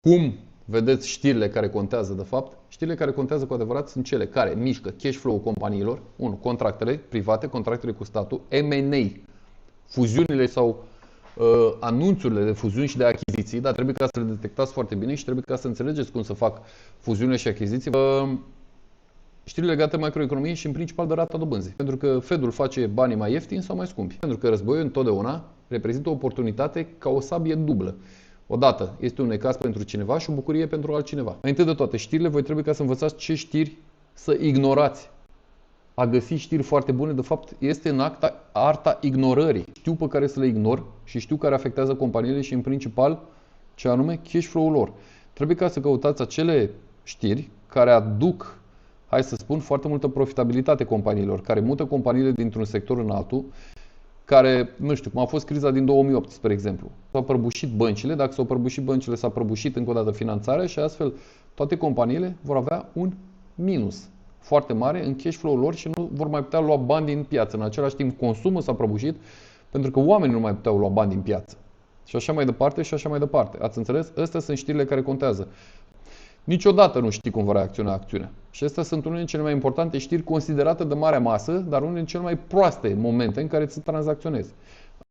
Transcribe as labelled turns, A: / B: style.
A: Cum vedeți știrile care contează de fapt? Știrile care contează cu adevărat sunt cele care mișcă cash flow-ul companiilor, 1. Contractele private, contractele cu statul, M&A, fuziunile sau anunțurile de fuziuni și de achiziții, dar trebuie ca să le detectați foarte bine și trebuie ca să înțelegeți cum să fac fuziunile și achiziții. Știrile legate de macroeconomie și în principal de rata dobânzii. Pentru că Fedul face banii mai ieftini sau mai scumpi. Pentru că războiul întotdeauna reprezintă o oportunitate ca o sabie dublă. Odată este un necaz pentru cineva și o bucurie pentru altcineva. Mai întâi de toate, știrile, voi trebuie ca să învățați ce știri să ignorați. A găsi știri foarte bune, de fapt, este în arta ignorării. Știu pe care să le ignor și știu care afectează companiile și, în principal, ce anume, cash flow-ul lor. Trebuie ca să căutați acele știri care aduc, hai să spun, foarte multă profitabilitate companiilor, care mută companiile dintr-un sector în altul, care, nu știu, cum a fost criza din 2008, spre exemplu. S-au prăbușit băncile, dacă s-au prăbușit băncile, s-a prăbușit încă o dată finanțarea și astfel toate companiile vor avea un minus foarte mare în cash flow-ul lor și nu vor mai putea lua bani din piață. În același timp, consumul s-a prăbușit pentru că oamenii nu mai puteau lua bani din piață. Și așa mai departe și așa mai departe. Ați înțeles? Astea sunt știrile care contează. Niciodată nu știi cum va reacționa acțiunea. Și astea sunt unele din cele mai importante știri considerate de marea masă, dar unele din cele mai proaste momente în care să tranzacționezi.